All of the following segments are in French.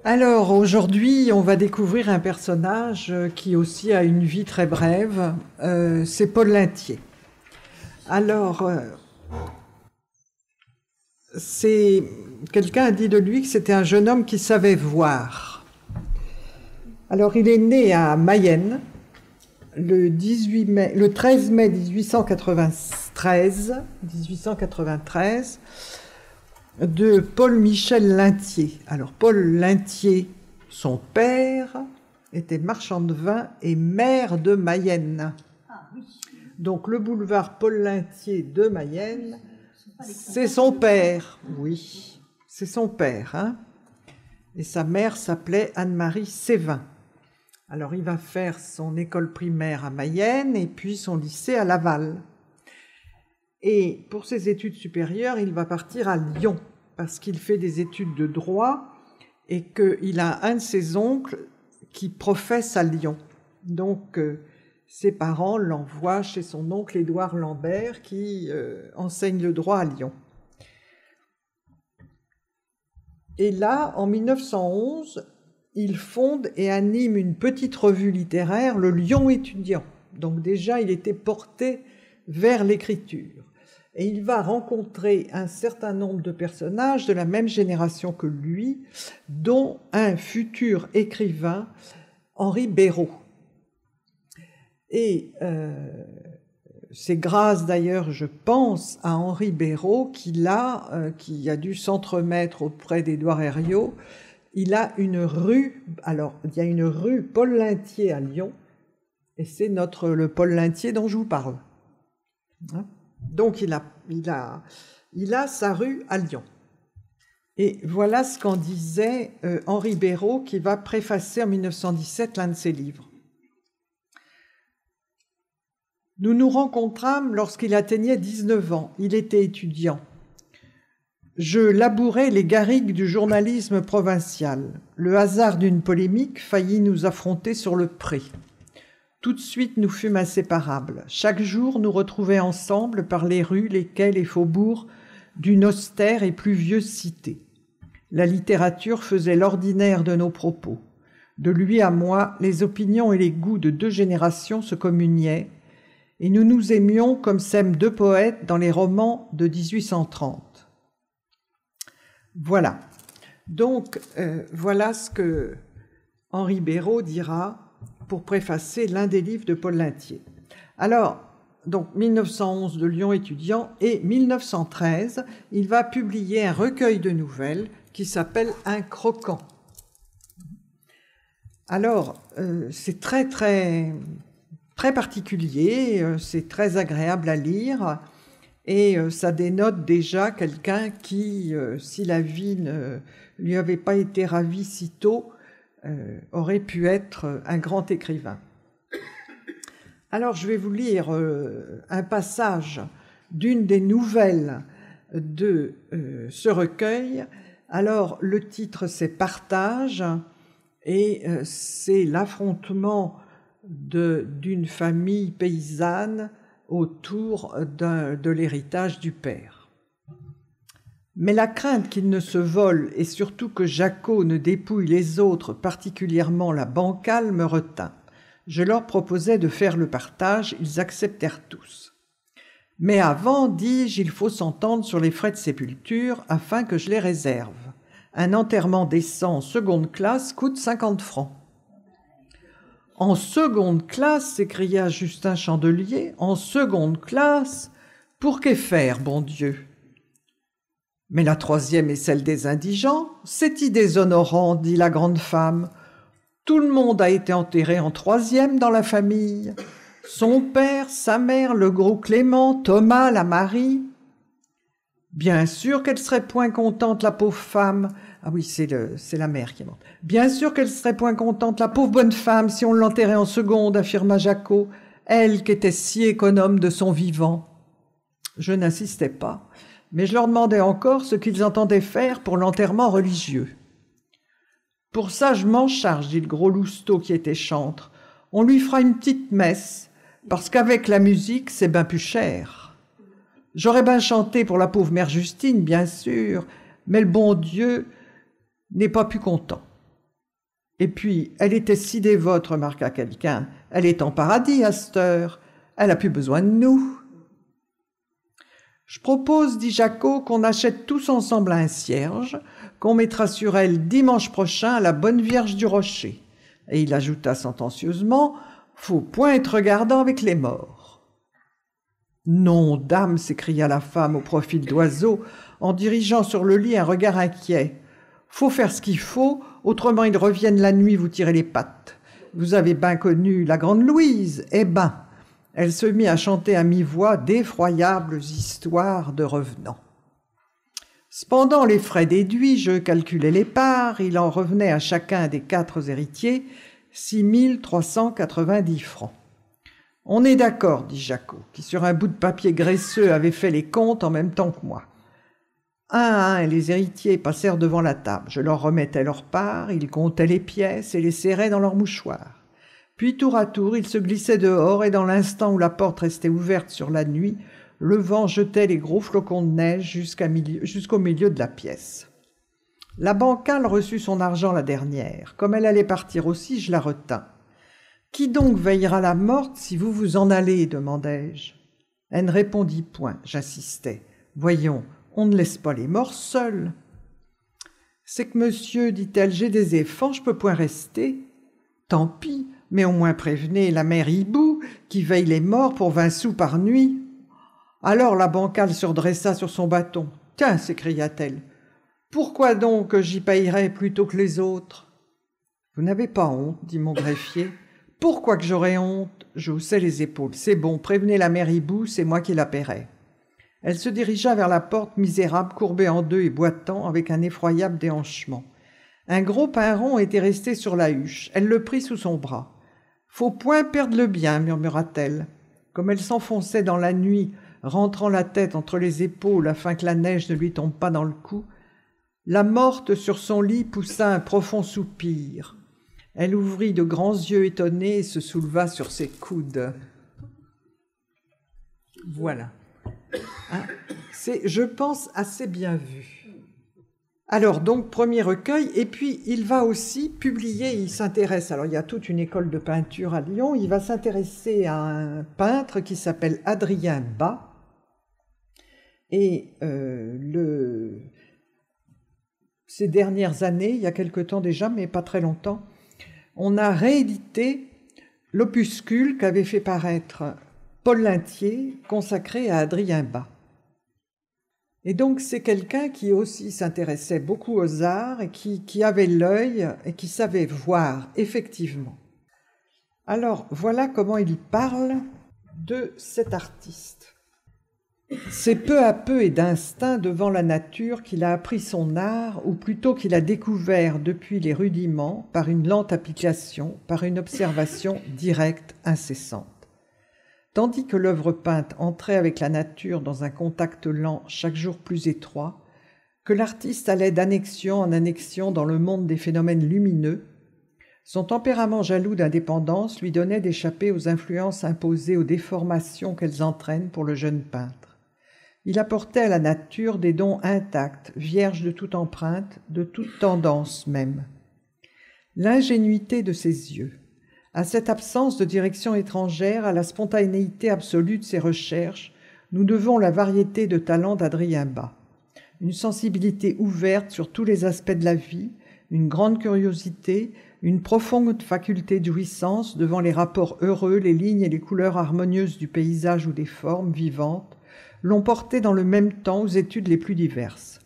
Alors aujourd'hui, on va découvrir un personnage qui aussi a une vie très brève, c'est Paul Linthier. Alors, quelqu'un a dit de lui que c'était un jeune homme qui savait voir. Alors il est né à Mayenne le 13 mai 1893 de Paul-Michel Linthier. Alors Paul Linthier, son père, était marchand de vin et maire de Mayenne. Ah, oui. Donc le boulevard Paul Linthier de Mayenne, c'est son père. Oui, c'est son père. Hein. Et sa mère s'appelait Anne-Marie Sévin. Alors il va faire son école primaire à Mayenne et puis son lycée à Laval. Et pour ses études supérieures, il va partir à Lyon, parce qu'il fait des études de droit et qu'il a un de ses oncles qui professe à Lyon. Donc, ses parents l'envoient chez son oncle Édouard Lambert, qui enseigne le droit à Lyon. Et là, en 1911, il fonde et anime une petite revue littéraire, le Lyon étudiant. Donc déjà, il était porté vers l'écriture. Et il va rencontrer un certain nombre de personnages de la même génération que lui, dont un futur écrivain, Henri Béraud. Et c'est grâce d'ailleurs, je pense, à Henri Béraud qui a dû s'entremettre auprès d'Édouard Herriot. Il a une rue, alors il y a une rue Paul Linthier à Lyon, et c'est le Paul Linthier dont je vous parle. Hein? Donc il a sa rue à Lyon. Et voilà ce qu'en disait Henri Béraud, qui va préfacer en 1917 l'un de ses livres. Nous nous rencontrâmes lorsqu'il atteignait 19 ans. Il était étudiant. Je labourais les garrigues du journalisme provincial. Le hasard d'une polémique faillit nous affronter sur le pré. Tout de suite, nous fûmes inséparables. Chaque jour, nous retrouvait ensemble par les rues, les quais, les faubourgs d'une austère et pluvieuse cité. La littérature faisait l'ordinaire de nos propos. De lui à moi, les opinions et les goûts de deux générations se communiaient, et nous nous aimions comme s'aiment deux poètes dans les romans de 1830. Voilà. Donc, voilà ce que Henri Béraud dira pour préfacer l'un des livres de Paul Linthier. Alors, donc 1911 de Lyon étudiant et 1913, il va publier un recueil de nouvelles qui s'appelle Un croquant. Alors, c'est très particulier, c'est très agréable à lire et ça dénote déjà quelqu'un qui, si la vie ne lui avait pas été ravie si tôt, aurait pu être un grand écrivain. Alors, je vais vous lire un passage d'une des nouvelles de ce recueil. Alors, le titre, c'est « Partage » et c'est l'affrontement d'une famille paysanne autour de l'héritage du père. Mais la crainte qu'il ne se vole et surtout que Jacquot ne dépouille les autres, particulièrement la bancale, me retint. Je leur proposai de faire le partage, ils acceptèrent tous. Mais avant, dis-je, il faut s'entendre sur les frais de sépulture afin que je les réserve. Un enterrement décent en seconde classe coûte 50 francs. En seconde classe, s'écria Justin Chandelier, en seconde classe, pour qu'est faire, bon Dieu? Mais la troisième est celle des indigents, c'est-y déshonorant, dit la grande femme. Tout le monde a été enterré en troisième dans la famille. Son père, sa mère, le gros Clément, Thomas, la Marie. Bien sûr qu'elle serait point contente, la pauvre femme. Ah oui, c'est la mère qui est morte. Bien sûr qu'elle serait point contente, la pauvre bonne femme, si on l'enterrait en seconde, affirma Jacquot, elle qui était si économe de son vivant. Je n'insistais pas, mais je leur demandais encore ce qu'ils entendaient faire pour l'enterrement religieux. Pour ça, je m'en charge, dit le gros Lousteau qui était chantre. On lui fera une petite messe, parce qu'avec la musique, c'est ben plus cher. J'aurais bien chanté pour la pauvre mère Justine, bien sûr, mais le bon Dieu n'est pas plus content. Et puis, elle était si dévote, remarqua quelqu'un. Elle est en paradis à cette heure. Elle a plus besoin de nous. Je propose, dit Jacot, qu'on achète tous ensemble un cierge, qu'on mettra sur elle dimanche prochain à la bonne Vierge du Rocher. Et il ajouta sentencieusement, faut point être regardant avec les morts. Non, dame, s'écria la femme au profil d'oiseau, en dirigeant sur le lit un regard inquiet. Faut faire ce qu'il faut, autrement ils reviennent la nuit vous tirer les pattes. Vous avez bien connu la grande Louise, eh ben, elle se mit à chanter à mi-voix d'effroyables histoires de revenants. Cependant, les frais déduits, je calculais les parts, il en revenait à chacun des 4 héritiers 6 390 francs. On est d'accord, dit Jacot, qui sur un bout de papier graisseux avait fait les comptes en même temps que moi. Un à un, les héritiers passèrent devant la table. Je leur remettais leur part, ils comptaient les pièces et les serraient dans leurs mouchoirs. Puis, tour à tour, ils se glissaient dehors et dans l'instant où la porte restait ouverte sur la nuit, le vent jetait les gros flocons de neige jusqu'au milieu de la pièce. La bancale reçut son argent la dernière. Comme elle allait partir aussi, je la retins. « Qui donc veillera la morte si vous vous en allez ?» demandai-je. Elle ne répondit point, j'insistais. « Voyons, on ne laisse pas les morts seuls. »« C'est que monsieur, dit-elle, j'ai des effants, je peux point rester. »« Tant pis, mais au moins prévenez la mère Hibou qui veille les morts pour 20 sous par nuit. » Alors la bancale se redressa sur son bâton. « Tiens, s'écria-t-elle, pourquoi donc j'y payerais plutôt que les autres ?»« Vous n'avez pas honte, dit mon greffier. »« Pourquoi que j'aurais honte ?» Je haussai les épaules. « C'est bon, prévenez la mère Hibou, c'est moi qui la paierai. » Elle se dirigea vers la porte misérable, courbée en deux et boitant, avec un effroyable déhanchement. Un gros pain rond était resté sur la huche. Elle le prit sous son bras. « Faut point perdre le bien, murmura-t-elle. Comme elle s'enfonçait dans la nuit, rentrant la tête entre les épaules afin que la neige ne lui tombe pas dans le cou, la morte sur son lit poussa un profond soupir. Elle ouvrit de grands yeux étonnés et se souleva sur ses coudes. Voilà. Hein, c'est, je pense, assez bien vu. Alors, donc, premier recueil, et puis il va aussi publier, il s'intéresse, alors il y a toute une école de peinture à Lyon, il va s'intéresser à un peintre qui s'appelle Adrien Bas, et ces dernières années, il y a quelque temps déjà, mais pas très longtemps, on a réédité l'opuscule qu'avait fait paraître Paul Lintier, consacré à Adrien Bas. Et donc c'est quelqu'un qui aussi s'intéressait beaucoup aux arts et qui avait l'œil et qui savait voir effectivement. Alors voilà comment il parle de cet artiste. C'est peu à peu et d'instinct devant la nature qu'il a appris son art, ou plutôt qu'il a découvert depuis les rudiments par une lente application, par une observation directe, incessante. Tandis que l'œuvre peinte entrait avec la nature dans un contact lent chaque jour plus étroit, que l'artiste allait d'annexion en annexion dans le monde des phénomènes lumineux, son tempérament jaloux d'indépendance lui donnait d'échapper aux influences imposées aux déformations qu'elles entraînent pour le jeune peintre. Il apportait à la nature des dons intacts, vierges de toute empreinte, de toute tendance même. L'ingénuité de ses yeux, à cette absence de direction étrangère, à la spontanéité absolue de ses recherches, nous devons la variété de talents d'Adrien Bas. Une sensibilité ouverte sur tous les aspects de la vie, une grande curiosité, une profonde faculté de jouissance devant les rapports heureux, les lignes et les couleurs harmonieuses du paysage ou des formes vivantes, l'ont porté dans le même temps aux études les plus diverses.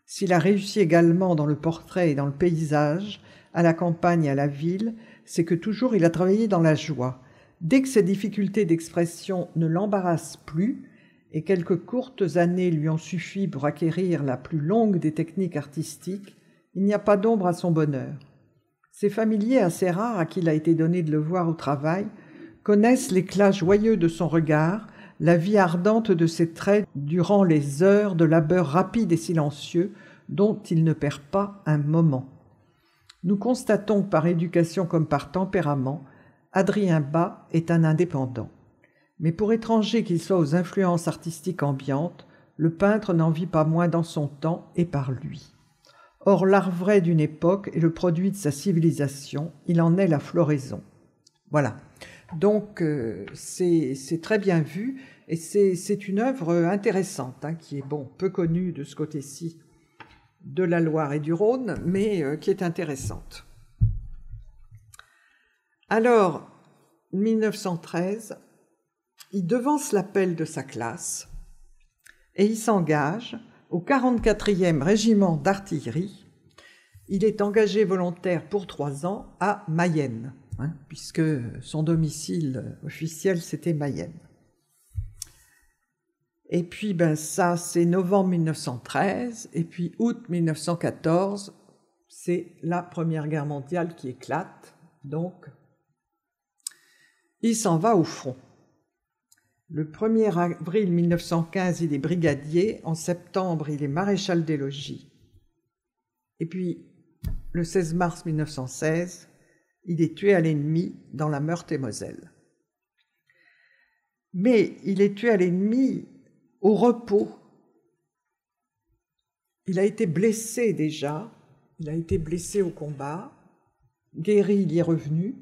S'il a réussi également dans le portrait et dans le paysage, à la campagne et à la ville, c'est que toujours il a travaillé dans la joie. Dès que ses difficultés d'expression ne l'embarrassent plus, et quelques courtes années lui ont suffi pour acquérir la plus longue des techniques artistiques, il n'y a pas d'ombre à son bonheur. Ses familiers assez rares à qui il a été donné de le voir au travail connaissent l'éclat joyeux de son regard, la vie ardente de ses traits durant les heures de labeur rapide et silencieux dont il ne perd pas un moment. Nous constatons par éducation comme par tempérament, Adrien Bas est un indépendant. Mais pour étranger qu'il soit aux influences artistiques ambiantes, le peintre n'en vit pas moins dans son temps et par lui. Or, l'art vrai d'une époque est le produit de sa civilisation, il en est la floraison. Voilà. Donc, c'est très bien vu, et c'est une œuvre intéressante, hein, qui est, bon, peu connue de ce côté-ci de la Loire et du Rhône, mais qui est intéressante. Alors, 1913, il devance l'appel de sa classe et il s'engage au 44e régiment d'artillerie. Il est engagé volontaire pour 3 ans à Mayenne, hein, puisque son domicile officiel, c'était Mayenne. Et puis, ça, c'est novembre 1913, et puis août 1914, c'est la Première Guerre mondiale qui éclate, donc il s'en va au front. Le 1er avril 1915, il est brigadier. En septembre, il est maréchal des logis. Et puis, le 16 mars 1916, il est tué à l'ennemi dans la Meurthe-et-Moselle. Mais il est tué à l'ennemi au repos. Il a été blessé déjà. Il a été blessé au combat. Guéri, il y est revenu.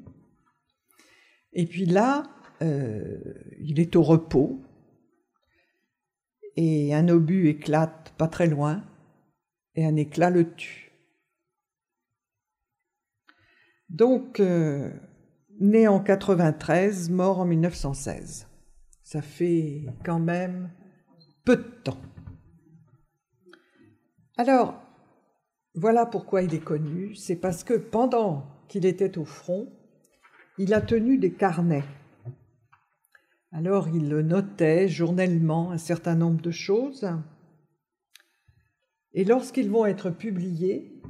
Et puis là, il est au repos et un obus éclate pas très loin et un éclat le tue. Donc, né en 93, mort en 1916. Ça fait quand même peu de temps. Alors, voilà pourquoi il est connu. C'est parce que pendant qu'il était au front, il a tenu des carnets. Alors, il notait journellement un certain nombre de choses. Et lorsqu'ils vont être publiés,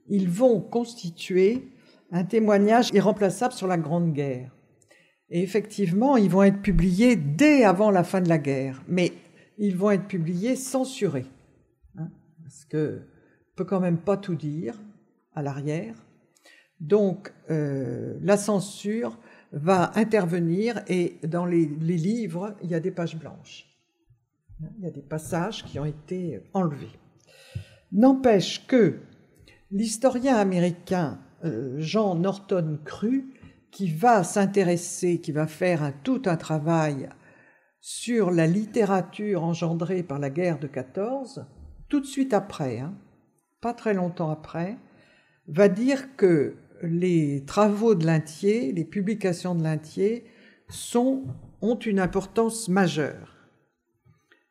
ils vont constituer un témoignage irremplaçable sur la Grande Guerre. Et effectivement, ils vont être publiés dès avant la fin de la guerre, mais ils vont être publiés censurés, hein, parce qu'on ne peut quand même pas tout dire à l'arrière. Donc, la censure va intervenir et dans les livres, il y a des pages blanches. Il y a des passages qui ont été enlevés. N'empêche que l'historien américain Jean Norton Crue, qui va s'intéresser, qui va faire tout un travail sur la littérature engendrée par la guerre de 14, tout de suite après, hein, pas très longtemps après, va dire que les travaux de Lintier, les publications de Lintier ont une importance majeure.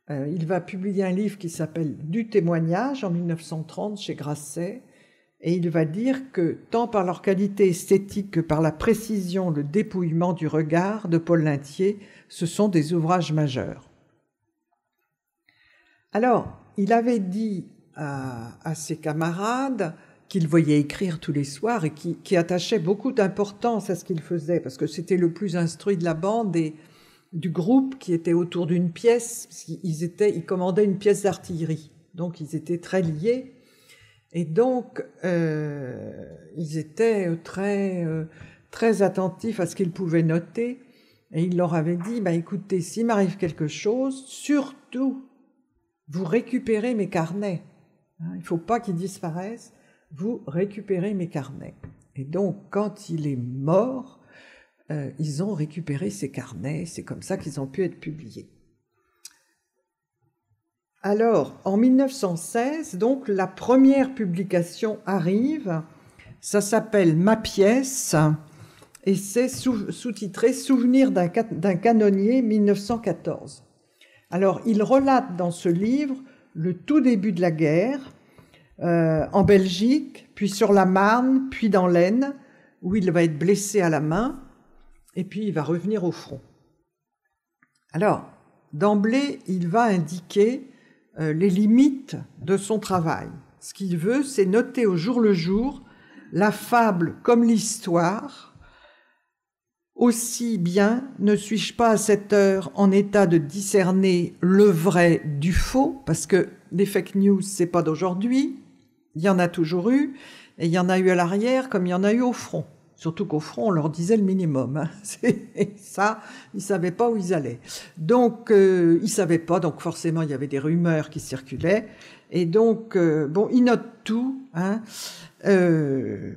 Il va publier un livre qui s'appelle « Du témoignage » en 1930 chez Grasset, et il va dire que tant par leur qualité esthétique que par la précision, le dépouillement du regard de Paul Lintier, ce sont des ouvrages majeurs. Alors, il avait dit à ses camarades qu'il voyait écrire tous les soirs et qui attachait beaucoup d'importance à ce qu'il faisait, parce que c'était le plus instruit de la bande et du groupe qui était autour d'une pièce, parce qu'ils commandaient une pièce d'artillerie, donc ils étaient très liés, et donc ils étaient très attentifs à ce qu'ils pouvaient noter, et il leur avait dit, écoutez, s'il m'arrive quelque chose, surtout, vous récupérez mes carnets, hein, il ne faut pas qu'ils disparaissent, vous récupérez mes carnets. Et donc, quand il est mort, ils ont récupéré ces carnets, c'est comme ça qu'ils ont pu être publiés. Alors, en 1916, donc, la première publication arrive, ça s'appelle « Ma pièce » et c'est sous-titré « Souvenir d'un canonnier 1914 ». Alors, il relate dans ce livre le tout début de la guerre, en Belgique, puis sur la Marne, puis dans l'Aisne, où il va être blessé à la main, et puis il va revenir au front. Alors, d'emblée, il va indiquer les limites de son travail. Ce qu'il veut, c'est noter au jour le jour la fable comme l'histoire. Aussi bien ne suis-je pas à cette heure en état de discerner le vrai du faux, parce que les fake news, c'est pas d'aujourd'hui, il y en a toujours eu, et il y en a eu à l'arrière comme il y en a eu au front. Surtout qu'au front, on leur disait le minimum. Hein. Et ça, ils ne savaient pas où ils allaient. Donc, ils ne savaient pas, donc forcément, il y avait des rumeurs qui circulaient. Et donc, bon, il note tout, hein,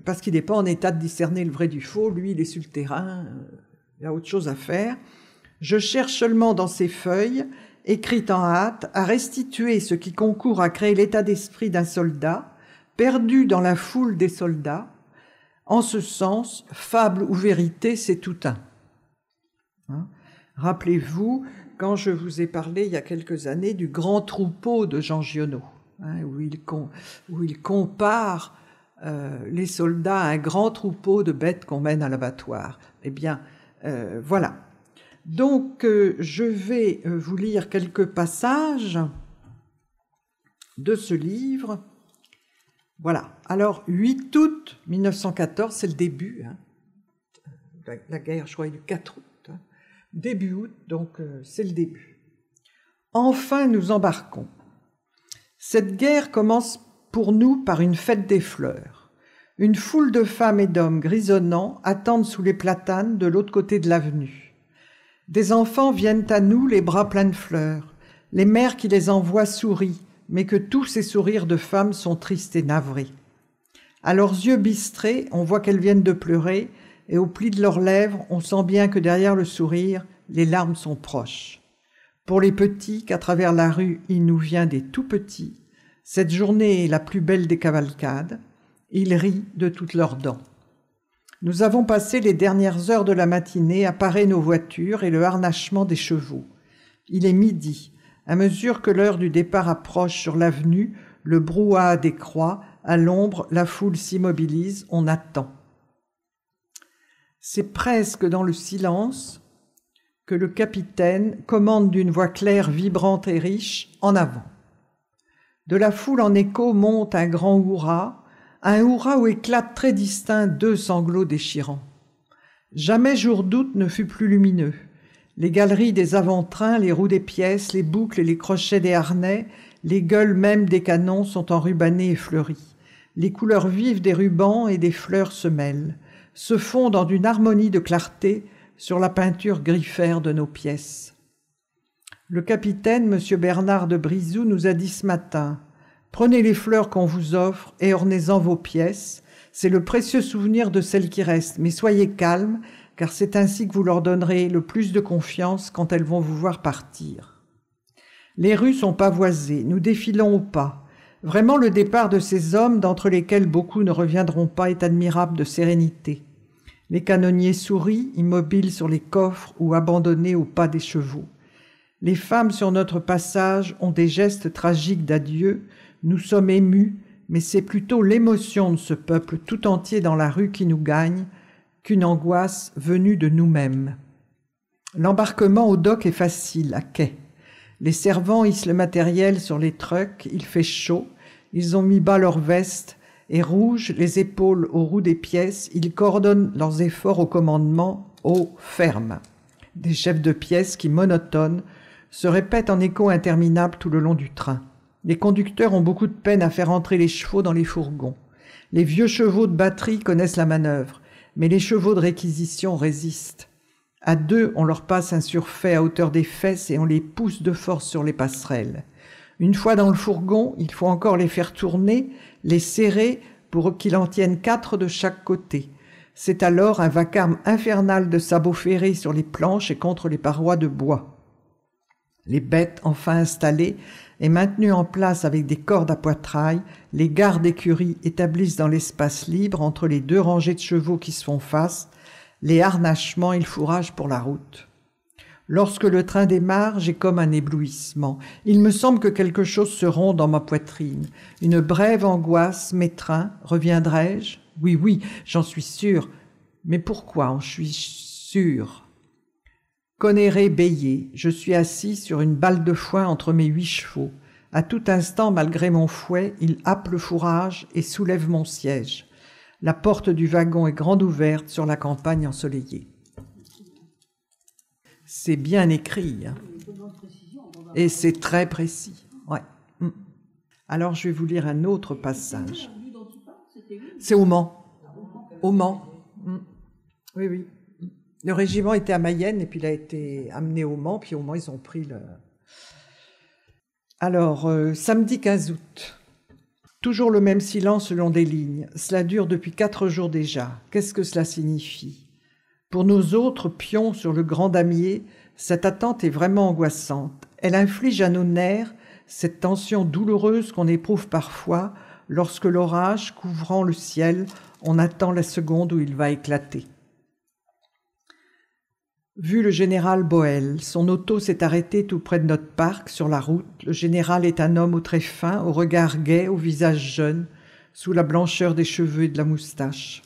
parce qu'il n'est pas en état de discerner le vrai du faux. Lui, il est sur le terrain, il a autre chose à faire. Je cherche seulement dans ces feuilles, écrites en hâte, à restituer ce qui concourt à créer l'état d'esprit d'un soldat, perdu dans la foule des soldats. En ce sens, fable ou vérité, c'est tout un. Hein? Rappelez-vous, quand je vous ai parlé il y a quelques années du grand troupeau de Jean Giono, hein, où il compare les soldats à un grand troupeau de bêtes qu'on mène à l'abattoir. Eh bien, voilà. Donc, je vais vous lire quelques passages de ce livre. Voilà. Alors, 8 août 1914, c'est le début. Hein. La guerre, je crois, est du 4 août. Hein. Début août, donc c'est le début. Enfin, nous embarquons. Cette guerre commence pour nous par une fête des fleurs. Une foule de femmes et d'hommes grisonnants attendent sous les platanes de l'autre côté de l'avenue. Des enfants viennent à nous les bras pleins de fleurs. Les mères qui les envoient sourient, mais que tous ces sourires de femmes sont tristes et navrés. À leurs yeux bistrés, on voit qu'elles viennent de pleurer, et au pli de leurs lèvres, on sent bien que derrière le sourire, les larmes sont proches. Pour les petits, qu'à travers la rue, il nous vient des tout petits, cette journée est la plus belle des cavalcades. Ils rient de toutes leurs dents. Nous avons passé les dernières heures de la matinée à parer nos voitures et le harnachement des chevaux. Il est midi. À mesure que l'heure du départ approche sur l'avenue, le brouhaha décroît, à l'ombre, la foule s'immobilise, on attend. C'est presque dans le silence que le capitaine commande d'une voix claire, vibrante et riche, en avant. De la foule en écho monte un grand hurrah où éclatent très distincts 2 sanglots déchirants. Jamais jour d'août ne fut plus lumineux. Les galeries des avant-trains, les roues des pièces, les boucles et les crochets des harnais, les gueules même des canons sont enrubannées et fleuries. Les couleurs vives des rubans et des fleurs se mêlent, se fondent en une harmonie de clarté sur la peinture griffère de nos pièces. Le capitaine, M. Bernard de Brizou, nous a dit ce matin « Prenez les fleurs qu'on vous offre et ornez-en vos pièces. C'est le précieux souvenir de celles qui restent. Mais soyez calmes, car c'est ainsi que vous leur donnerez le plus de confiance quand elles vont vous voir partir. » Les rues sont pavoisées, nous défilons au pas. Vraiment, le départ de ces hommes, d'entre lesquels beaucoup ne reviendront pas, est admirable de sérénité. Les canonniers sourient, immobiles sur les coffres ou abandonnés au pas des chevaux. Les femmes sur notre passage ont des gestes tragiques d'adieu. Nous sommes émus, mais c'est plutôt l'émotion de ce peuple tout entier dans la rue qui nous gagne qu'une angoisse venue de nous-mêmes. L'embarquement au dock est facile, à quai. Les servants hissent le matériel sur les trucks, il fait chaud, ils ont mis bas leurs vestes et rouges, les épaules aux roues des pièces, ils coordonnent leurs efforts au commandement, au ferme. Des chefs de pièce qui, monotones, se répètent en écho interminable tout le long du train. Les conducteurs ont beaucoup de peine à faire entrer les chevaux dans les fourgons. Les vieux chevaux de batterie connaissent la manœuvre, mais les chevaux de réquisition résistent. À 2, on leur passe un surfait à hauteur des fesses et on les pousse de force sur les passerelles. Une fois dans le fourgon, il faut encore les faire tourner, les serrer pour qu'ils en tiennent 4 de chaque côté. C'est alors un vacarme infernal de sabots ferrés sur les planches et contre les parois de bois. Les bêtes, enfin installées et maintenues en place avec des cordes à poitrail, les gardes d'écurie établissent dans l'espace libre entre les 2 rangées de chevaux qui se font face, les harnachements et le fourrage pour la route. Lorsque le train démarre, j'ai comme un éblouissement. Il me semble que quelque chose se rompt dans ma poitrine. Une brève angoisse m'étreint. Reviendrai-je ? Oui, oui, j'en suis sûr. Mais pourquoi en suis sûr ? Conéré bélier, je suis assis sur une balle de foin entre mes 8 chevaux. À tout instant, malgré mon fouet, il happe le fourrage et soulève mon siège. La porte du wagon est grande ouverte sur la campagne ensoleillée. C'est bien écrit, hein. Et c'est très précis. Ouais. Alors, je vais vous lire un autre passage. C'est au Mans. Au Mans. Oui, oui. Le régiment était à Mayenne et puis il a été amené au Mans, puis au Mans, ils ont pris le... Alors, samedi 15 août. Toujours le même silence le long des lignes. Cela dure depuis 4 jours déjà. Qu'est-ce que cela signifie? Pour nous autres pions sur le grand damier, cette attente est vraiment angoissante. Elle inflige à nos nerfs cette tension douloureuse qu'on éprouve parfois lorsque l'orage, couvrant le ciel, on attend la seconde où il va éclater. Vu le général Boel, son auto s'est arrêtée tout près de notre parc, sur la route. Le général est un homme au trait fin, au regard gai, au visage jeune, sous la blancheur des cheveux et de la moustache.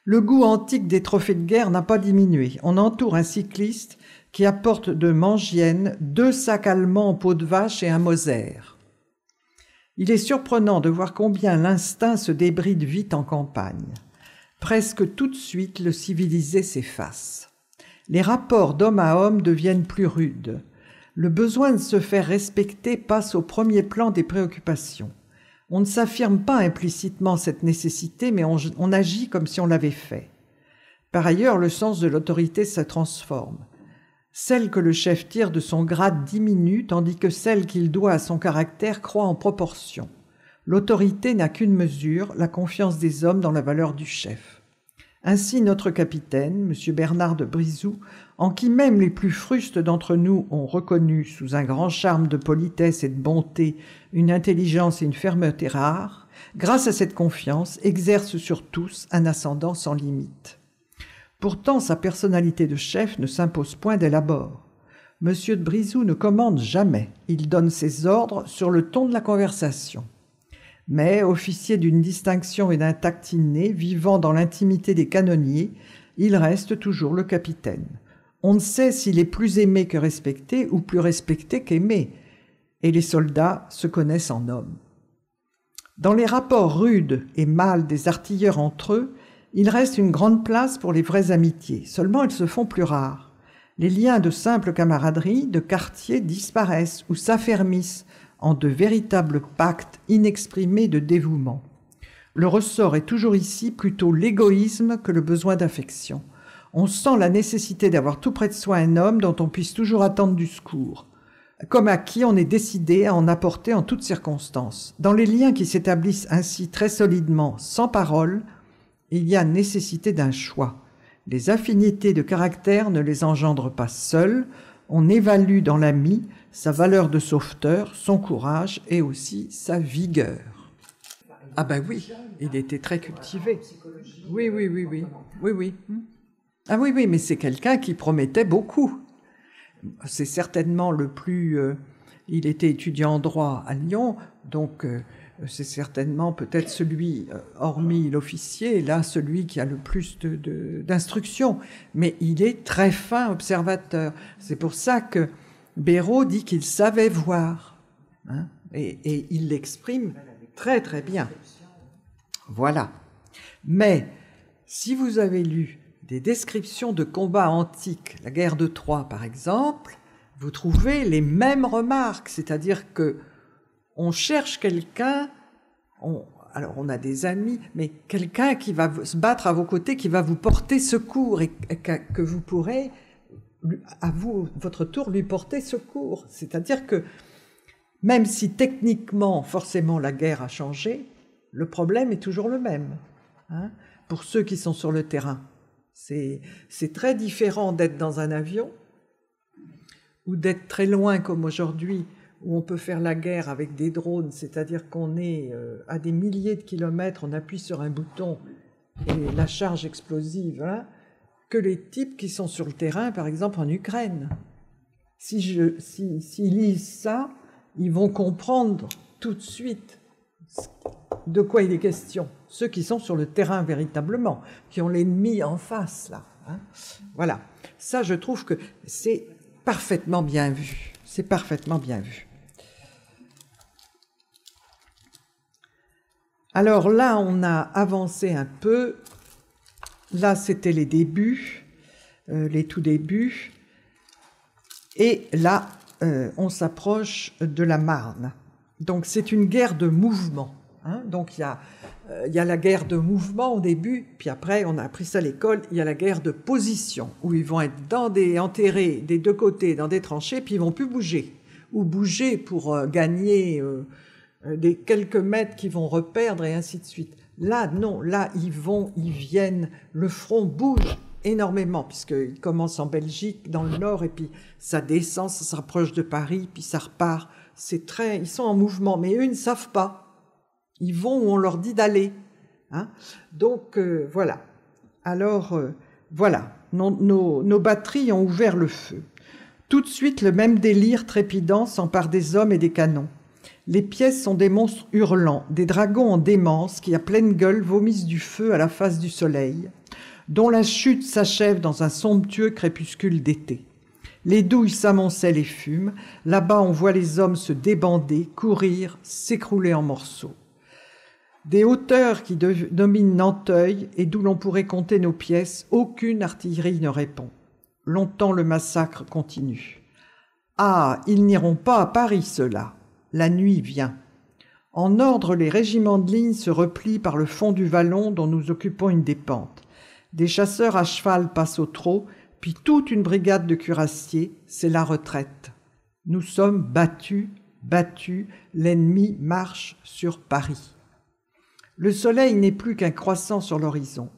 Le goût antique des trophées de guerre n'a pas diminué. On entoure un cycliste qui apporte de Mangienne 2 sacs allemands en peau de vache et un Moser. Il est surprenant de voir combien l'instinct se débride vite en campagne. Presque tout de suite, le civilisé s'efface. Les rapports d'homme à homme deviennent plus rudes. Le besoin de se faire respecter passe au premier plan des préoccupations. On ne s'affirme pas implicitement cette nécessité, mais on agit comme si on l'avait fait. Par ailleurs, le sens de l'autorité se transforme. Celle que le chef tire de son grade diminue, tandis que celle qu'il doit à son caractère croît en proportion. L'autorité n'a qu'une mesure, la confiance des hommes dans la valeur du chef. Ainsi notre capitaine, M. Bernard de Brizou, en qui même les plus frustes d'entre nous ont reconnu, sous un grand charme de politesse et de bonté, une intelligence et une fermeté rares, grâce à cette confiance, exerce sur tous un ascendant sans limite. Pourtant, sa personnalité de chef ne s'impose point dès l'abord. M. de Brizou ne commande jamais, il donne ses ordres sur le ton de la conversation. Mais, officier d'une distinction et d'un tact inné, vivant dans l'intimité des canonniers, il reste toujours le capitaine. On ne sait s'il est plus aimé que respecté ou plus respecté qu'aimé, et les soldats se connaissent en hommes. Dans les rapports rudes et mâles des artilleurs entre eux, il reste une grande place pour les vraies amitiés, seulement elles se font plus rares. Les liens de simple camaraderie, de quartier disparaissent ou s'affermissent en de véritables pactes inexprimés de dévouement. Le ressort est toujours ici plutôt l'égoïsme que le besoin d'affection. On sent la nécessité d'avoir tout près de soi un homme dont on puisse toujours attendre du secours, comme à qui on est décidé à en apporter en toutes circonstances. Dans les liens qui s'établissent ainsi très solidement, sans parole, il y a nécessité d'un choix. Les affinités de caractère ne les engendrent pas seules, on évalue dans l'ami sa valeur de sauveteur, son courage et aussi sa vigueur. Ah ben oui, il était très cultivé. Oui. Ah oui, mais c'est quelqu'un qui promettait beaucoup. C'est certainement le plus... il était étudiant en droit à Lyon, donc c'est certainement peut-être celui, hormis l'officier, là, celui qui a le plus d'instruction. Mais il est très fin observateur. C'est pour ça que Béraud dit qu'il savait voir. Hein, et il l'exprime très très bien. Voilà. Mais si vous avez lu des descriptions de combats antiques, la guerre de Troie par exemple, vous trouvez les mêmes remarques, c'est-à-dire que on cherche quelqu'un, alors on a des amis, mais quelqu'un qui va se battre à vos côtés, qui va vous porter secours et que vous pourrez, à vous, votre tour, lui porter secours. C'est-à-dire que même si techniquement, forcément, la guerre a changé, le problème est toujours le même, hein, pour ceux qui sont sur le terrain. C'est très différent d'être dans un avion ou d'être très loin comme aujourd'hui, où on peut faire la guerre avec des drones, c'est-à-dire qu'on est à des milliers de kilomètres, on appuie sur un bouton et la charge explosive, hein, que les types qui sont sur le terrain, par exemple en Ukraine. S'ils lisent ça, ils vont comprendre tout de suite de quoi il est question. Ceux qui sont sur le terrain véritablement, qui ont l'ennemi en face, là. Hein. Voilà. Ça, je trouve que c'est parfaitement bien vu. C'est parfaitement bien vu. Alors là, on a avancé un peu. Là, c'était les débuts, les tout débuts. Et là, on s'approche de la Marne. Donc, c'est une guerre de mouvement. Hein. Donc, il y a la guerre de mouvement au début, puis après, on a appris ça à l'école, il y a la guerre de position, où ils vont être enterrés des deux côtés, dans des tranchées, puis ils vont plus bouger. ou bouger pour gagner des quelques mètres qu'ils vont reperdre et ainsi de suite. Là, non, là, ils viennent, le front bouge énormément, puisqu'il commence en Belgique, dans le nord, et puis ça descend, ça se rapproche de Paris, puis ça repart. Ils sont en mouvement, mais eux, ils ne savent pas. Ils vont où on leur dit d'aller. Hein. Donc, voilà. Alors, voilà, nos batteries ont ouvert le feu. Tout de suite, le même délire trépidant s'empare des hommes et des canons. Les pièces sont des monstres hurlants, des dragons en démence qui, à pleine gueule, vomissent du feu à la face du soleil, dont la chute s'achève dans un somptueux crépuscule d'été. Les douilles s'amoncellent et fument. Là-bas, on voit les hommes se débander, courir, s'écrouler en morceaux. Des hauteurs qui dominent Nanteuil et d'où l'on pourrait compter nos pièces, aucune artillerie ne répond. Longtemps le massacre continue. Ah, ils n'iront pas à Paris, ceux-là. La nuit vient. En ordre, les régiments de ligne se replient par le fond du vallon dont nous occupons une des pentes. Des chasseurs à cheval passent au trot, puis toute une brigade de cuirassiers, c'est la retraite. Nous sommes battus, l'ennemi marche sur Paris. Le soleil n'est plus qu'un croissant sur l'horizon.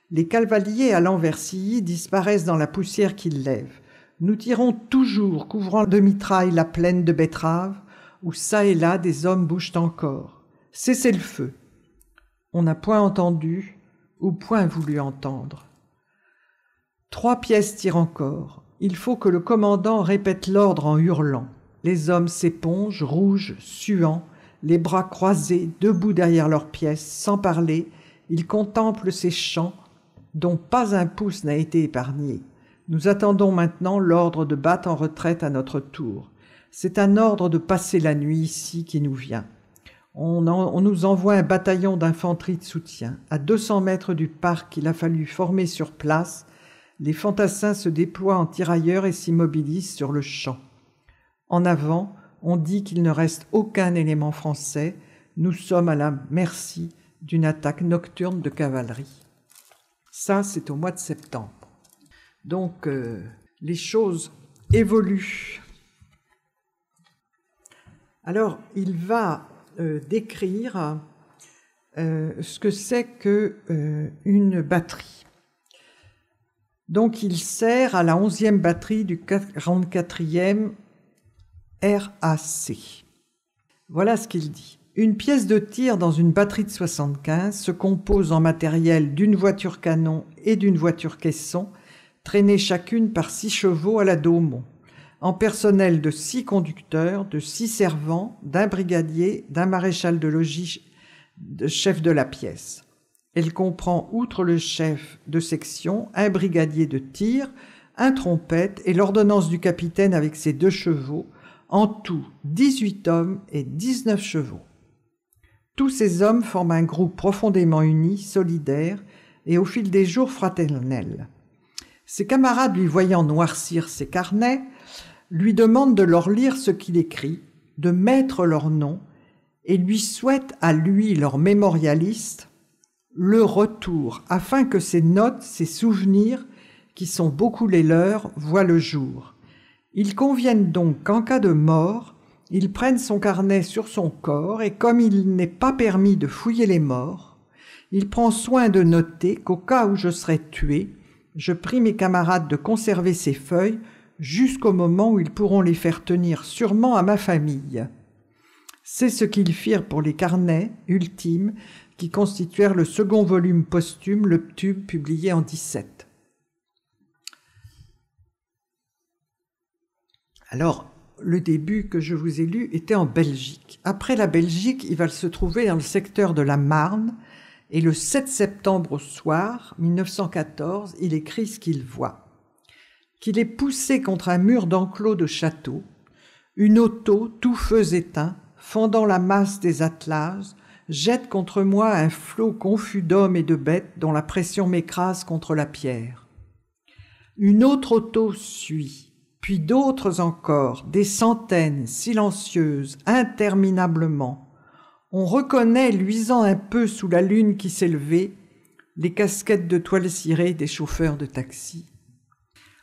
Les cavaliers allant vers Silly disparaissent dans la poussière qu'ils lèvent. Nous tirons toujours, couvrant de mitraille la plaine de betteraves, où çà et là des hommes bougent encore. Cessez le feu. On n'a point entendu, ou point voulu entendre. 3 pièces tirent encore. Il faut que le commandant répète l'ordre en hurlant. Les hommes s'épongent, rouges, suants, les bras croisés, debout derrière leurs pièces, sans parler. Ils contemplent ces champs dont pas un pouce n'a été épargné. Nous attendons maintenant l'ordre de battre en retraite à notre tour. C'est un ordre de passer la nuit ici qui nous vient. On nous envoie un bataillon d'infanterie de soutien. À 200 mètres du parc qu'il a fallu former sur place, les fantassins se déploient en tirailleurs et s'immobilisent sur le champ. En avant, on dit qu'il ne reste aucun élément français. Nous sommes à la merci d'une attaque nocturne de cavalerie. Ça, c'est au mois de septembre. Donc, les choses évoluent. Alors, il va décrire ce que c'est qu'une batterie. Donc, il sert à la 11e batterie du 44e RAC. Voilà ce qu'il dit. Une pièce de tir dans une batterie de 75 se compose en matériel d'une voiture canon et d'une voiture caisson, traînées chacune par 6 chevaux à la Daumont, en personnel de 6 conducteurs, de 6 servants, d'un brigadier, d'un maréchal de logis, chef de la pièce. Elle comprend, outre le chef de section, un brigadier de tir, un trompette et l'ordonnance du capitaine avec ses 2 chevaux, en tout 18 hommes et 19 chevaux. Tous ces hommes forment un groupe profondément uni, solidaire et au fil des jours fraternel. Ses camarades, lui voyant noircir ses carnets, lui demandent de leur lire ce qu'il écrit, de mettre leur nom, et lui souhaitent à lui, leur mémorialiste, le retour, afin que ces notes, ces souvenirs, qui sont beaucoup les leurs, voient le jour. Ils conviennent donc qu'en cas de mort, ils prennent son carnet sur son corps, et comme il n'est pas permis de fouiller les morts, il prend soin de noter qu'au cas où je serais tué, je prie mes camarades de conserver ces feuilles jusqu'au moment où ils pourront les faire tenir sûrement à ma famille. C'est ce qu'ils firent pour les carnets ultimes qui constituèrent le second volume posthume, le tube, publié en 17. Alors, le début que je vous ai lu était en Belgique. Après la Belgique, il va se trouver dans le secteur de la Marne, et le 7 septembre au soir, 1914, il écrit ce qu'il voit. Qu'il est poussé contre un mur d'enclos de château, une auto, tout feu éteint, fendant la masse des attelages, jette contre moi un flot confus d'hommes et de bêtes dont la pression m'écrase contre la pierre. Une autre auto suit, puis d'autres encore, des centaines, silencieuses, interminablement. On reconnaît, luisant un peu sous la lune qui s'élevait, les casquettes de toile cirée des chauffeurs de taxi.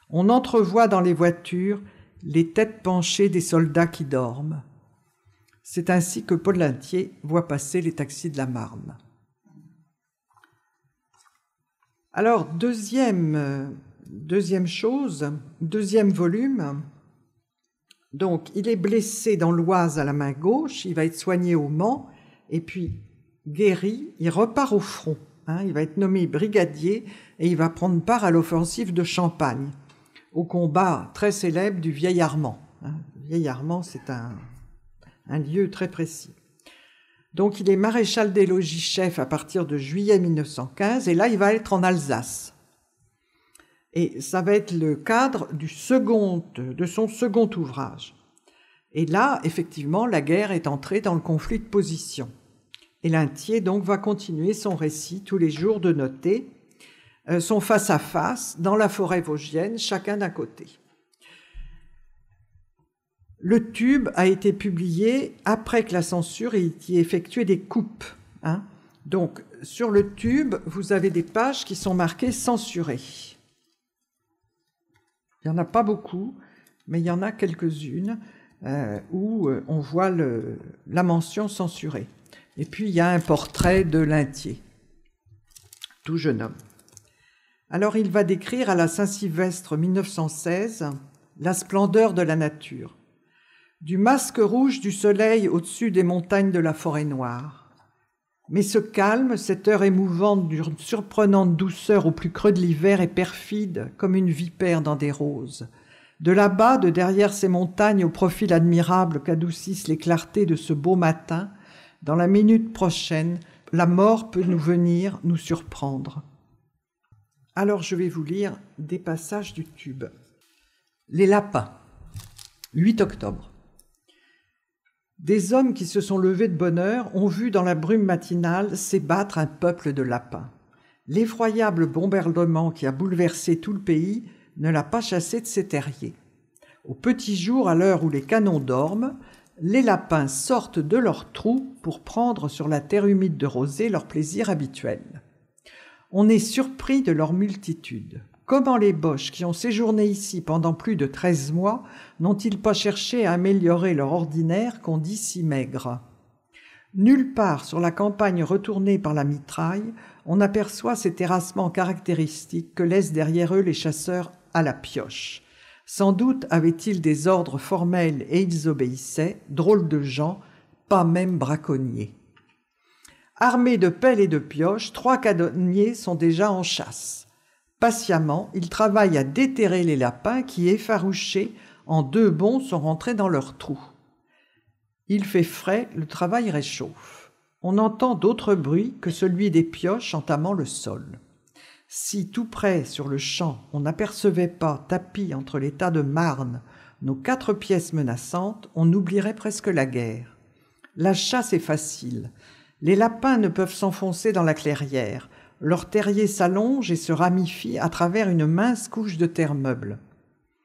On entrevoit dans les voitures les têtes penchées des soldats qui dorment. C'est ainsi que Paul Lintier voit passer les taxis de la Marne. Alors, deuxième volume. Donc, il est blessé dans l'Oise à la main gauche, il va être soigné au Mans, et puis guéri, il repart au front. Il va être nommé brigadier et il va prendre part à l'offensive de Champagne, au combat très célèbre du Vieil Armand. Le Vieil Armand, c'est un lieu très précis. Donc, il est maréchal des logis chef à partir de juillet 1915, et là, il va être en Alsace. Et ça va être le cadre de son second ouvrage. Et là, effectivement, la guerre est entrée dans le conflit de position. Et Lintier, donc, va continuer son récit tous les jours de noter son face-à-face dans la forêt vosgienne, chacun d'un côté. Le Tube a été publié après que la censure ait effectué des coupes. Donc, sur le Tube, vous avez des pages qui sont marquées « censurées ». Il n'y en a pas beaucoup, mais il y en a quelques-unes où on voit la mention censurée. Et puis, il y a un portrait de Lintier, tout jeune homme. Alors, il va décrire à la Saint-Sylvestre 1916 la splendeur de la nature. Du masque rouge du soleil au-dessus des montagnes de la forêt noire. Mais ce calme, cette heure émouvante d'une surprenante douceur au plus creux de l'hiver est perfide comme une vipère dans des roses. De là-bas, de derrière ces montagnes au profil admirable qu'adoucissent les clartés de ce beau matin, dans la minute prochaine, la mort peut nous venir nous surprendre. Alors je vais vous lire des passages du Tube. Les lapins, 8 octobre. Des hommes qui se sont levés de bonne heure ont vu dans la brume matinale s'ébattre un peuple de lapins. L'effroyable bombardement qui a bouleversé tout le pays ne l'a pas chassé de ses terriers. Au petit jour, à l'heure où les canons dorment, les lapins sortent de leurs trous pour prendre sur la terre humide de rosée leur plaisir habituel. On est surpris de leur multitude. Comment les Boches qui ont séjourné ici pendant plus de 13 mois n'ont-ils pas cherché à améliorer leur ordinaire qu'on dit si maigre? Nulle part sur la campagne retournée par la mitraille, on aperçoit ces terrassements caractéristiques que laissent derrière eux les chasseurs à la pioche. Sans doute avaient-ils des ordres formels et ils obéissaient, drôles de gens, pas même braconniers. Armés de pelles et de pioches, 3 canonniers sont déjà en chasse. Patiemment, ils travaillent à déterrer les lapins qui, effarouchés, en 2 bonds sont rentrés dans leurs trous. Il fait frais, le travail réchauffe. On entend d'autres bruits que celui des pioches entamant le sol. Si tout près sur le champ, on n'apercevait pas, tapis entre les tas de marne, nos 4 pièces menaçantes, on oublierait presque la guerre. La chasse est facile. Les lapins ne peuvent s'enfoncer dans la clairière. Leur terrier s'allonge et se ramifie à travers une mince couche de terre meuble.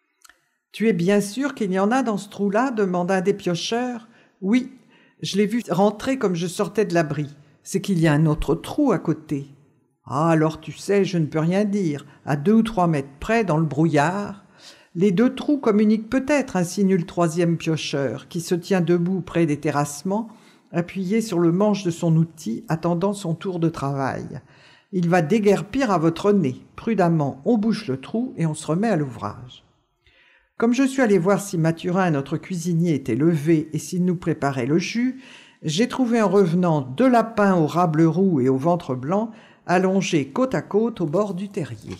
« Tu es bien sûr qu'il y en a dans ce trou-là » demanda un des piocheurs. « Oui, je l'ai vu rentrer comme je sortais de l'abri. C'est qu'il y a un autre trou à côté. »« Ah, alors tu sais, je ne peux rien dire. À 2 ou 3 mètres près, dans le brouillard. » Les 2 trous communiquent peut-être, insinue le 3e piocheur, qui se tient debout près des terrassements, appuyé sur le manche de son outil, attendant son tour de travail. Il va déguerpir à votre nez. Prudemment, on bouche le trou et on se remet à l'ouvrage. Comme je suis allé voir si Mathurin, notre cuisinier, était levé et s'il nous préparait le jus, j'ai trouvé en revenant 2 lapins au rable roux et au ventre blanc, allongés côte à côte au bord du terrier.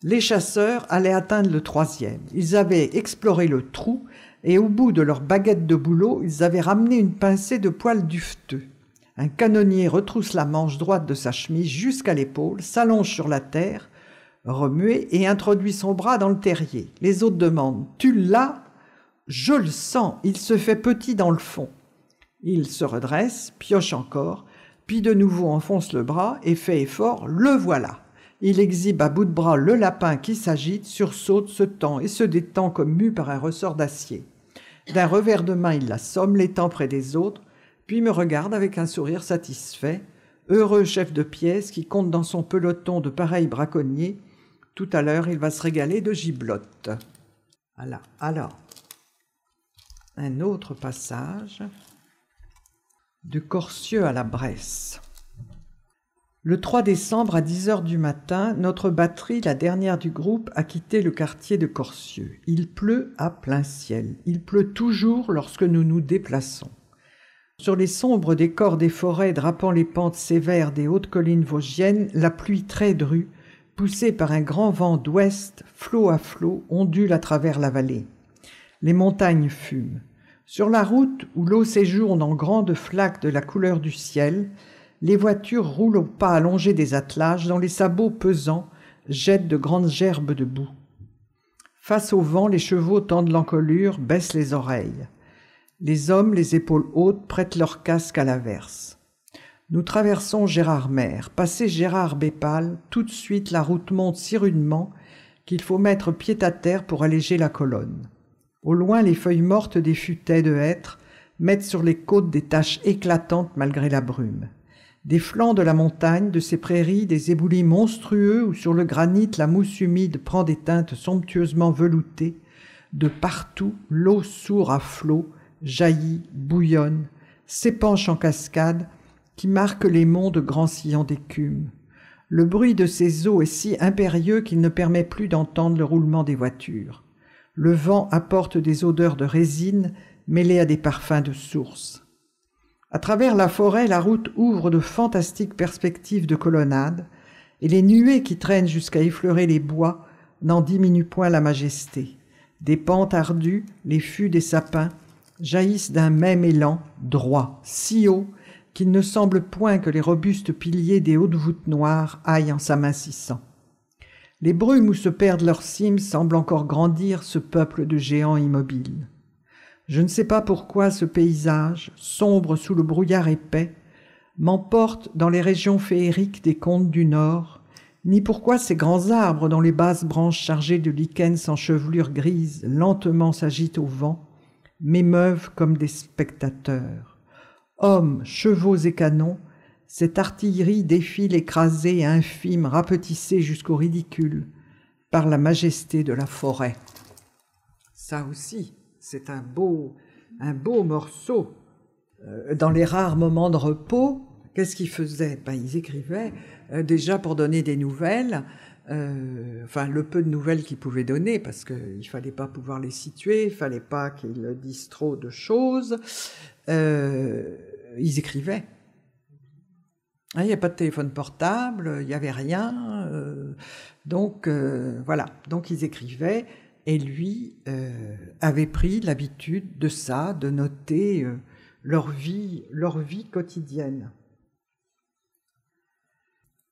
Les chasseurs allaient atteindre le 3e. Ils avaient exploré le trou et au bout de leur baguette de bouleau, ils avaient ramené une pincée de poils duveteux. Un canonnier retrousse la manche droite de sa chemise jusqu'à l'épaule, s'allonge sur la terre, remué et introduit son bras dans le terrier. Les autres demandent « Tu l'as » ? « Je le sens, il se fait petit dans le fond. » Il se redresse, pioche encore, puis de nouveau enfonce le bras et fait effort, le voilà. Il exhibe à bout de bras le lapin qui s'agite, sursaute, se tend et se détend comme mu par un ressort d'acier. D'un revers de main, il l'assomme, l'étend près des autres, puis me regarde avec un sourire satisfait, heureux chef de pièce qui compte dans son peloton de pareils braconniers. Tout à l'heure, il va se régaler de giblottes. Voilà. Alors, un autre passage de Corcieux à la Bresse. Le 3 décembre à 10 h du matin, notre batterie, la dernière du groupe, a quitté le quartier de Corcieux. Il pleut à plein ciel. Il pleut toujours lorsque nous nous déplaçons. Sur les sombres décors des forêts drapant les pentes sévères des hautes collines vosgiennes, la pluie très drue, poussée par un grand vent d'ouest, flot à flot, ondule à travers la vallée. Les montagnes fument. Sur la route, où l'eau séjourne en grandes flaques de la couleur du ciel, les voitures roulent au pas allongé des attelages dont les sabots pesants jettent de grandes gerbes de boue. Face au vent, les chevaux tendent l'encolure, baissent les oreilles. Les hommes, les épaules hautes, prêtent leur casque à l'averse. Nous traversons Gérardmer. Passé Gérard-Bépal, tout de suite la route monte si rudement qu'il faut mettre pied à terre pour alléger la colonne. Au loin, les feuilles mortes des futaies de hêtre mettent sur les côtes des taches éclatantes malgré la brume. Des flancs de la montagne, de ces prairies, des éboulis monstrueux où sur le granit la mousse humide prend des teintes somptueusement veloutées, de partout l'eau sourd à flots, jaillit, bouillonne, s'épanche en cascades qui marquent les monts de grands sillons d'écume. Le bruit de ces eaux est si impérieux qu'il ne permet plus d'entendre le roulement des voitures. Le vent apporte des odeurs de résine mêlées à des parfums de source. À travers la forêt, la route ouvre de fantastiques perspectives de colonnades, et les nuées qui traînent jusqu'à effleurer les bois n'en diminuent point la majesté. Des pentes ardues, les fûts des sapins, jaillissent d'un même élan, droit, si haut, qu'il ne semble point que les robustes piliers des hautes voûtes noires aillent en s'amincissant. Les brumes où se perdent leurs cimes semblent encore grandir ce peuple de géants immobiles. Je ne sais pas pourquoi ce paysage, sombre sous le brouillard épais, m'emporte dans les régions féeriques des contes du Nord, ni pourquoi ces grands arbres dont les basses branches chargées de lichens sans chevelure grise lentement s'agitent au vent, m'émeuvent comme des spectateurs. Hommes, chevaux et canons, cette artillerie défile écrasée et infime, rapetissée jusqu'au ridicule, par la majesté de la forêt. Ça aussi, c'est un beau morceau. Dans les rares moments de repos, qu'est-ce qu'ils faisaient? Ils écrivaient déjà pour donner des nouvelles, le peu de nouvelles qu'ils pouvaient donner, parce qu'il ne fallait pas pouvoir les situer, il ne fallait pas qu'ils disent trop de choses. Ils écrivaient. Il n'y a pas de téléphone portable, il n'y avait rien. Donc ils écrivaient. Et lui avait pris l'habitude de ça, de noter leur vie quotidienne.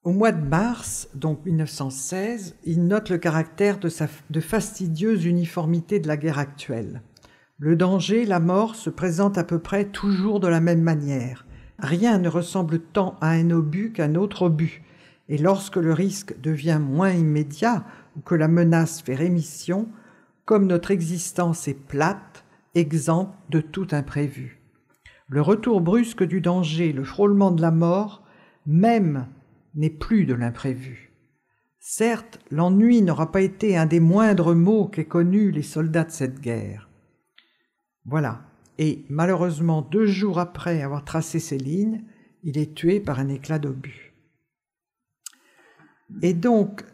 Au mois de mars, donc 1916, il note le caractère de fastidieuse uniformité de la guerre actuelle. Le danger, la mort se présentent à peu près toujours de la même manière. Rien ne ressemble tant à un obus qu'un autre obus. Et lorsque le risque devient moins immédiat ou que la menace fait rémission, comme notre existence est plate, exempte de tout imprévu. Le retour brusque du danger, le frôlement de la mort, même n'est plus de l'imprévu. Certes, l'ennui n'aura pas été un des moindres maux qu'aient connus les soldats de cette guerre. Voilà. Et malheureusement, 2 jours après avoir tracé ces lignes, il est tué par un éclat d'obus. Et donc,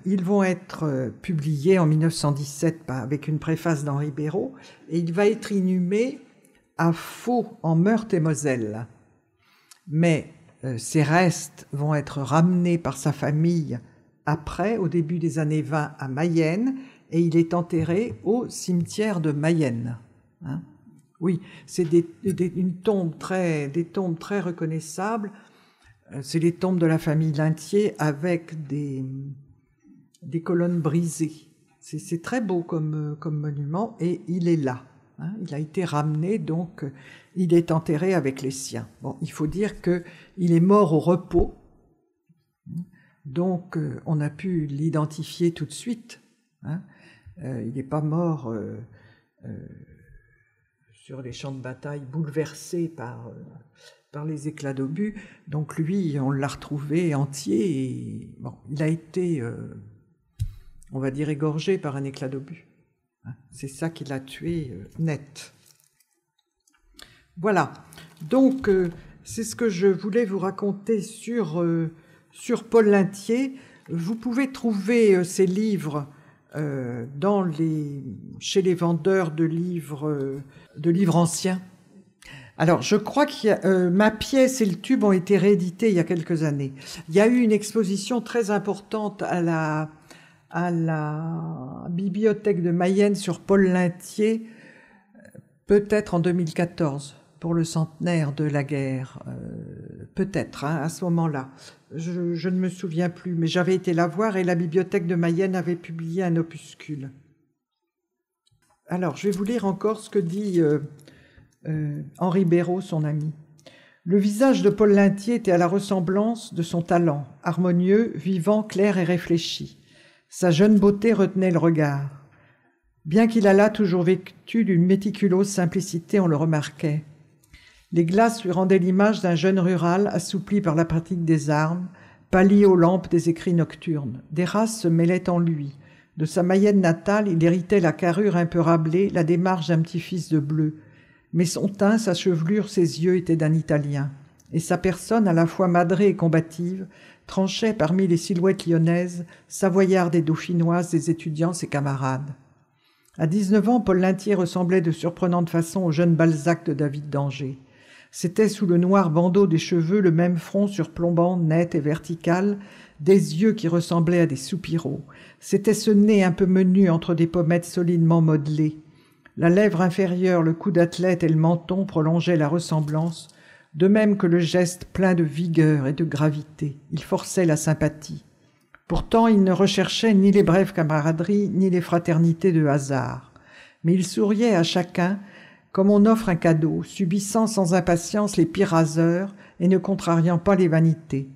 ils vont être publiés en 1917 avec une préface d'Henri Béraud, et il va être inhumé à Faux, en Meurthe-et-Moselle. Mais ses restes vont être ramenés par sa famille après, au début des années 20, à Mayenne, et il est enterré au cimetière de Mayenne. Oui, c'est des tombes très reconnaissables. C'est les tombes de la famille Lintier avec des colonnes brisées. C'est très beau comme monument, et il est là. Il a été ramené, donc il est enterré avec les siens. Bon, il faut dire qu'il est mort au repos, donc on a pu l'identifier tout de suite. Il n'est pas mort sur les champs de bataille, bouleversé par les éclats d'obus. Donc lui, on l'a retrouvé entier, et bon, il a été, on va dire, égorgé par un éclat d'obus. C'est ça qui l'a tué net. Voilà. Donc, c'est ce que je voulais vous raconter sur Paul Linthier. Vous pouvez trouver ces livres chez les vendeurs de livres anciens. Alors, je crois que ma pièce et le tube ont été réédités il y a quelques années. Il y a eu une exposition très importante à la bibliothèque de Mayenne sur Paul Linthier, peut-être en 2014, pour le centenaire de la guerre. Peut-être, à ce moment-là. Je ne me souviens plus, mais j'avais été la voir et la bibliothèque de Mayenne avait publié un opuscule. Alors, je vais vous lire encore ce que dit Henri Béraud, son ami. Le visage de Paul Linthier était à la ressemblance de son talent, harmonieux, vivant, clair et réfléchi. Sa jeune beauté retenait le regard. Bien qu'il allât toujours vêtu d'une méticuleuse simplicité, on le remarquait. Les glaces lui rendaient l'image d'un jeune rural assoupli par la pratique des armes, pâli aux lampes des écrits nocturnes. Des races se mêlaient en lui. De sa Mayenne natale, il héritait la carrure un peu rablée, la démarche d'un petit-fils de bleu. Mais son teint, sa chevelure, ses yeux étaient d'un Italien. Et sa personne, à la fois madrée et combative, tranchait parmi les silhouettes lyonnaises, savoyardes et dauphinoises des étudiants, ses camarades. À 19 ans, Paul Linthier ressemblait de surprenante façon au jeune Balzac de David d'Angers. C'était sous le noir bandeau des cheveux le même front surplombant, net et vertical, des yeux qui ressemblaient à des soupiraux. C'était ce nez un peu menu entre des pommettes solidement modelées. La lèvre inférieure, le cou d'athlète et le menton prolongeaient la ressemblance, de même que le geste plein de vigueur et de gravité. Il forçait la sympathie. Pourtant, il ne recherchait ni les brèves camaraderies, ni les fraternités de hasard. Mais il souriait à chacun comme on offre un cadeau, subissant sans impatience les pires raseurs et ne contrariant pas les vanités.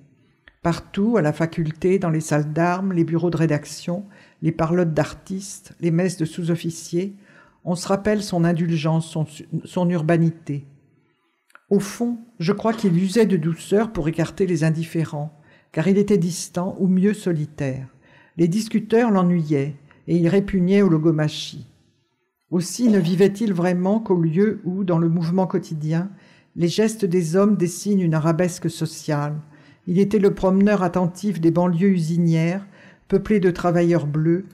Partout, à la faculté, dans les salles d'armes, les bureaux de rédaction, les parlottes d'artistes, les messes de sous-officiers, on se rappelle son indulgence, son urbanité. Au fond, je crois qu'il usait de douceur pour écarter les indifférents, car il était distant ou mieux solitaire. Les discuteurs l'ennuyaient et il répugnait aux logomachie. Aussi ne vivait-il vraiment qu'au lieu où, dans le mouvement quotidien, les gestes des hommes dessinent une arabesque sociale. Il était le promeneur attentif des banlieues usinières, peuplées de travailleurs bleus,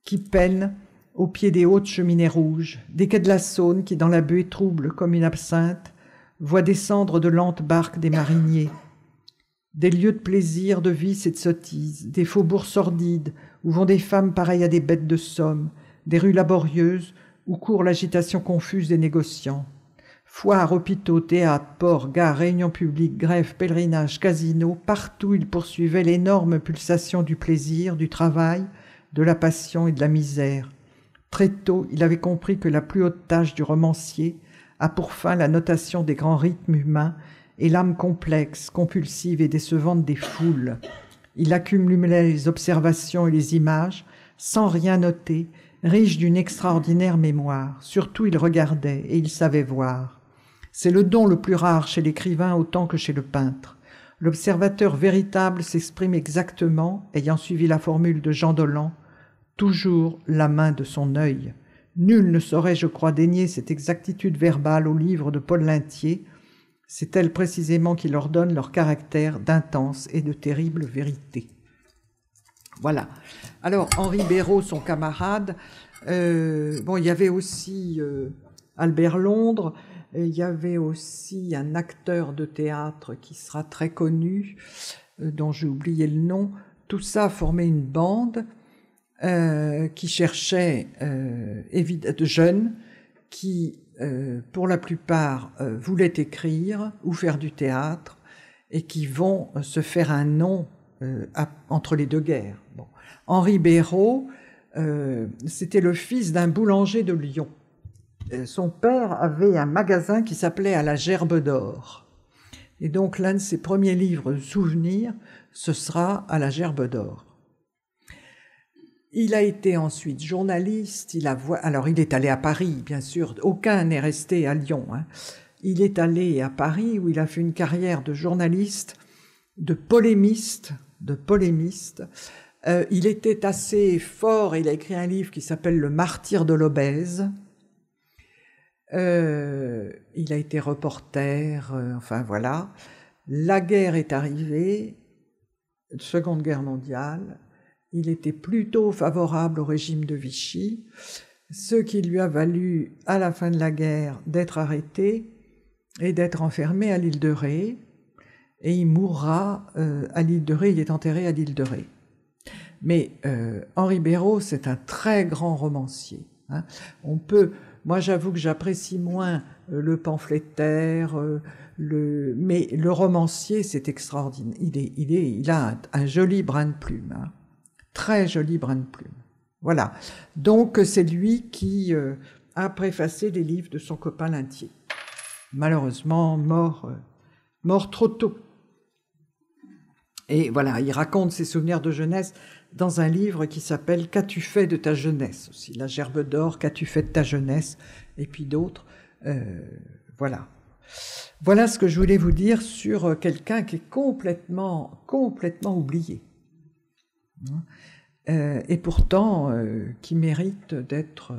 qui peinent au pied des hautes cheminées rouges, des quais de la Saône qui, dans la buée trouble comme une absinthe, voient descendre de lentes barques des mariniers. Des lieux de plaisir, de vices et de sottises, des faubourgs sordides où vont des femmes pareilles à des bêtes de somme, des rues laborieuses où court l'agitation confuse des négociants. Foires, hôpitaux, théâtres, ports, gares, réunions publiques, grèves, pèlerinages, casinos, partout il poursuivait l'énorme pulsation du plaisir, du travail, de la passion et de la misère. Très tôt, il avait compris que la plus haute tâche du romancier a pour fin la notation des grands rythmes humains et l'âme complexe, compulsive et décevante des foules. Il accumulait les observations et les images, sans rien noter, riche d'une extraordinaire mémoire. Surtout, il regardait et il savait voir. C'est le don le plus rare chez l'écrivain autant que chez le peintre. L'observateur véritable s'exprime exactement, ayant suivi la formule de Jean Dolent, toujours la main de son œil. Nul ne saurait, je crois, dénier cette exactitude verbale aux livres de Paul Linthier. C'est elle précisément qui leur donne leur caractère d'intense et de terrible vérité. Voilà. Alors, Henri Béraud, son camarade, il y avait aussi Albert Londres, il y avait aussi un acteur de théâtre qui sera très connu, dont j'ai oublié le nom. Tout ça formait une bande qui cherchait de jeunes qui, pour la plupart, voulaient écrire ou faire du théâtre et qui vont se faire un nom entre les deux guerres. Bon. Henri Béraud, c'était le fils d'un boulanger de Lyon. Son père avait un magasin qui s'appelait À la Gerbe d'Or. Et donc l'un de ses premiers livres de souvenirs, ce sera À la Gerbe d'Or. Il a été ensuite journaliste, alors il est allé à Paris, bien sûr, aucun n'est resté à Lyon. Il est allé à Paris où il a fait une carrière de journaliste, de polémiste, Il était assez fort, il a écrit un livre qui s'appelle « Le martyr de l'obèse ». Il a été reporter, enfin voilà. La guerre est arrivée, Seconde Guerre mondiale. Il était plutôt favorable au régime de Vichy, ce qui lui a valu, à la fin de la guerre, d'être arrêté et d'être enfermé à l'île de Ré. Et il mourra à l'île de Ré, il est enterré à l'île de Ré. Mais Henri Béraud, c'est un très grand romancier. Hein. Moi j'avoue que j'apprécie moins le pamphlétaire, mais le romancier, c'est extraordinaire. Il a un joli brin de plume, hein. Très joli brin de plume. Voilà. Donc c'est lui qui a préfacé les livres de son copain Lintier. Malheureusement, mort trop tôt. Et voilà, il raconte ses souvenirs de jeunesse dans un livre qui s'appelle « Qu'as-tu fait de ta jeunesse ?» aussi, La Gerbe d'or, « Qu'as-tu fait de ta jeunesse ?» et puis d'autres. Voilà. Voilà ce que je voulais vous dire sur quelqu'un qui est complètement oublié. Et pourtant qui mérite d'être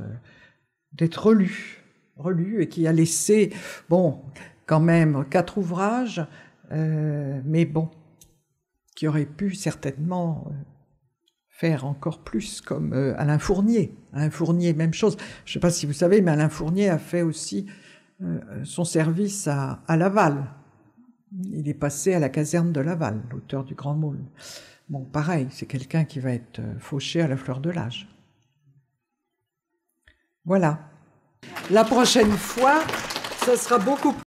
relu, et qui a laissé, bon, quand même 4 ouvrages, mais bon, qui aurait pu certainement faire encore plus, comme Alain Fournier. Alain Fournier, même chose. Je ne sais pas si vous savez, mais Alain Fournier a fait aussi son service à Laval. Il est passé à la caserne de Laval, l'auteur du Grand Môle. Bon, pareil, c'est quelqu'un qui va être fauché à la fleur de l'âge. Voilà. La prochaine fois, ça sera beaucoup plus...